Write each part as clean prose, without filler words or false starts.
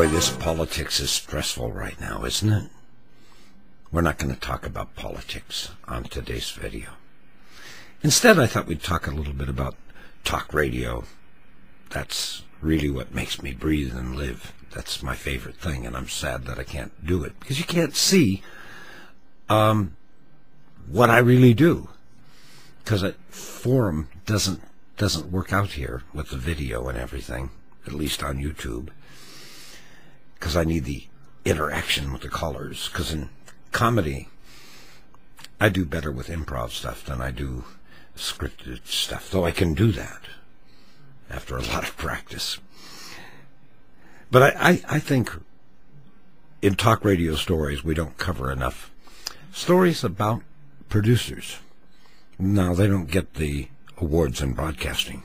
Boy, this politics is stressful right now, isn't it? We're not going to talk about politics on today's video. Instead, I thought we'd talk a little bit about talk radio. That's really what makes me breathe and live. That's my favorite thing, and I'm sad that I can't do it, because you can't see what I really do, because a forum doesn't work out here with the video and everything, at least on YouTube, because I need the interaction with the callers. Because in comedy, I do better with improv stuff than I do scripted stuff, though I can do that after a lot of practice. But I think in talk radio stories we don't cover enough stories about producers. Now, they don't get the awards in broadcasting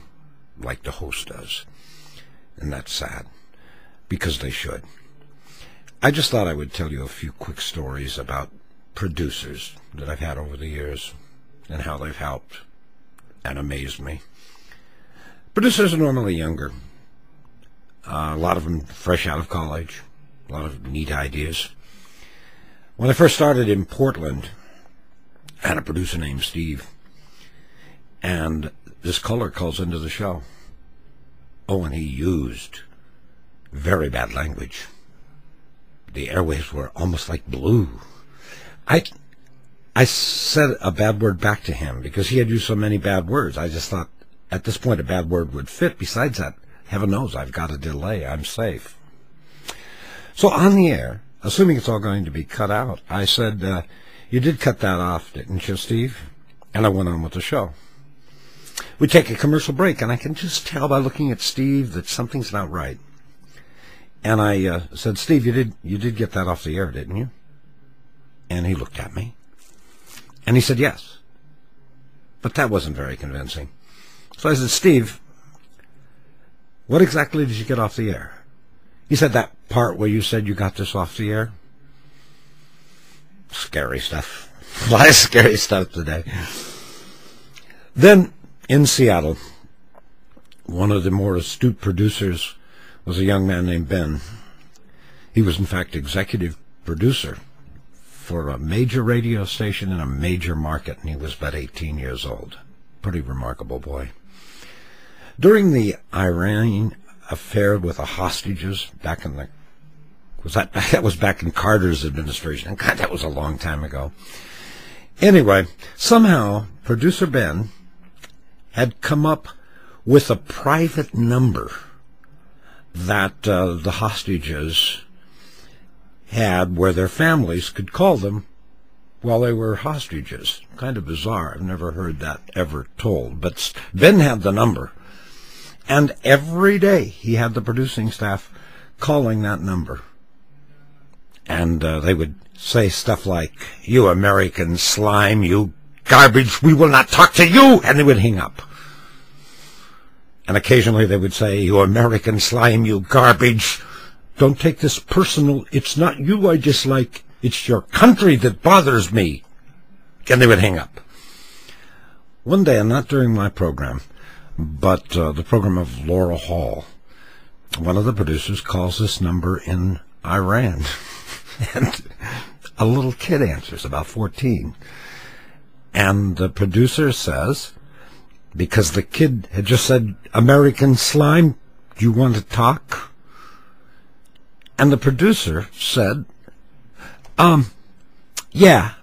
like the host does, and that's sad, because they should. I just thought I would tell you a few quick stories about producers that I've had over the years and how they've helped and amazed me. Producers are normally younger. A lot of them fresh out of college. A lot of neat ideas. When I first started in Portland, I had a producer named Steve. And this caller calls into the show. Oh, and he used very bad language. The airwaves were almost like blue. I said a bad word back to him because he had used so many bad words. I just thought at this point a bad word would fit. Besides that, heaven knows I've got a delay. I'm safe. So on the air, assuming it's all going to be cut out, I said, you did cut that off, didn't you, Steve? And I went on with the show. We take a commercial break, and I can just tell by looking at Steve that something's not right. And I said, Steve, you did get that off the air, didn't you? And he looked at me. And he said, yes. But that wasn't very convincing. So I said, Steve, what exactly did you get off the air? He said, that part where you said you got this off the air. Scary stuff. A lot of scary stuff today. Then, in Seattle, one of the more astute producers was a young man named Ben. He was, in fact, executive producer for a major radio station in a major market, and he was about 18 years old. Pretty remarkable boy. During the Iran affair with the hostages back in the... that was back in Carter's administration. And God, that was a long time ago. Anyway, somehow, producer Ben had come up with a private number that the hostages had where their families could call them while they were hostages. Kind of bizarre. I've never heard that ever told. But Ben had the number. And every day he had the producing staff calling that number. And they would say stuff like, you American slime, you garbage, we will not talk to you! And they would hang up. And occasionally they would say, you American slime, you garbage, don't take this personal, it's not you I dislike, it's your country that bothers me. And they would hang up. One day, and not during my program, but the program of Laura Hall, one of the producers calls this number in Iran. And a little kid answers, about 14. And the producer says, because the kid had just said, American slime, do you want to talk? And the producer said, yeah,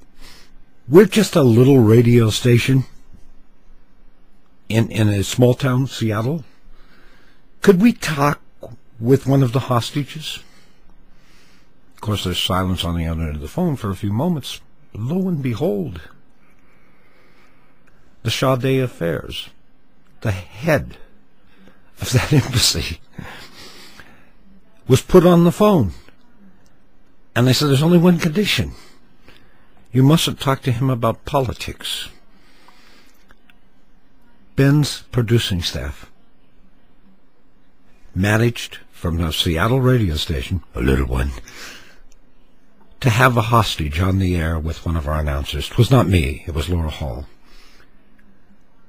we're just a little radio station in a small town, Seattle. Could we talk with one of the hostages? Of course, there's silence on the other end of the phone for a few moments. Lo and behold, the Sade Affairs, the head of that embassy, was put on the phone. And they said, there's only one condition. You mustn't talk to him about politics. Ben's producing staff managed from the Seattle radio station, a little one, to have a hostage on the air with one of our announcers. It was not me, it was Laura Hall.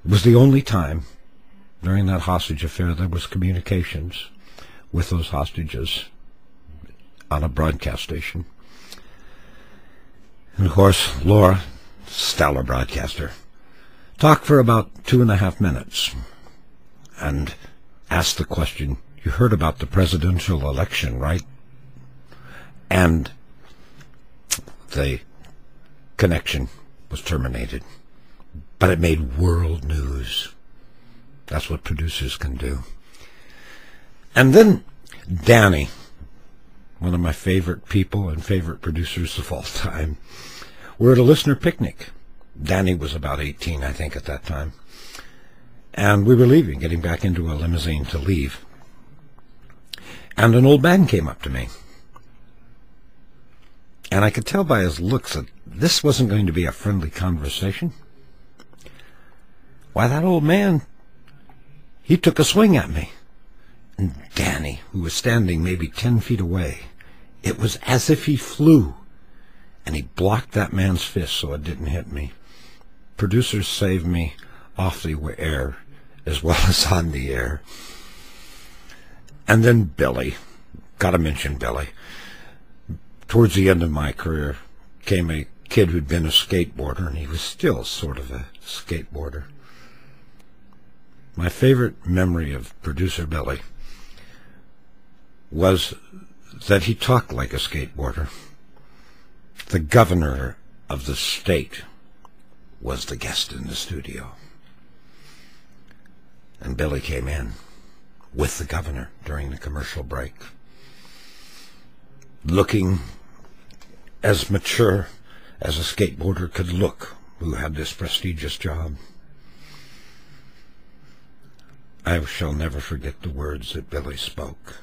It was the only time during that hostage affair there was communications with those hostages on a broadcast station. And of course, Laura, stellar broadcaster, talked for about 2.5 minutes and asked the question, "You heard about the presidential election, right?" And the connection was terminated. But it made world news. That's what producers can do. And then Danny, one of my favorite people and favorite producers of all time, we're at a listener picnic. Danny was about 18, I think, at that time. And we were leaving, getting back into a limousine to leave. And an old man came up to me. And I could tell by his looks that this wasn't going to be a friendly conversation. Why, that old man, he took a swing at me. And Danny, who was standing maybe 10 feet away, it was as if he flew. And he blocked that man's fist so it didn't hit me. Producers saved me off the air as well as on the air. And then Billy. Gotta mention Billy. Towards the end of my career came a kid who'd been a skateboarder, and he was still sort of a skateboarder. My favorite memory of producer Billy was that he talked like a skateboarder. The governor of the state was the guest in the studio. And Billy came in with the governor during the commercial break, looking as mature as a skateboarder could look who had this prestigious job. I shall never forget the words that Billy spoke.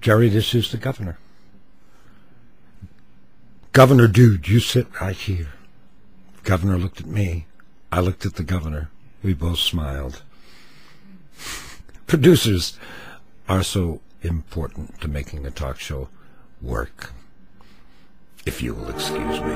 "Jerry, this is the governor. Governor, dude, you sit right here." The governor looked at me. I looked at the governor. We both smiled. Producers are so important to making a talk show work, if you will excuse me.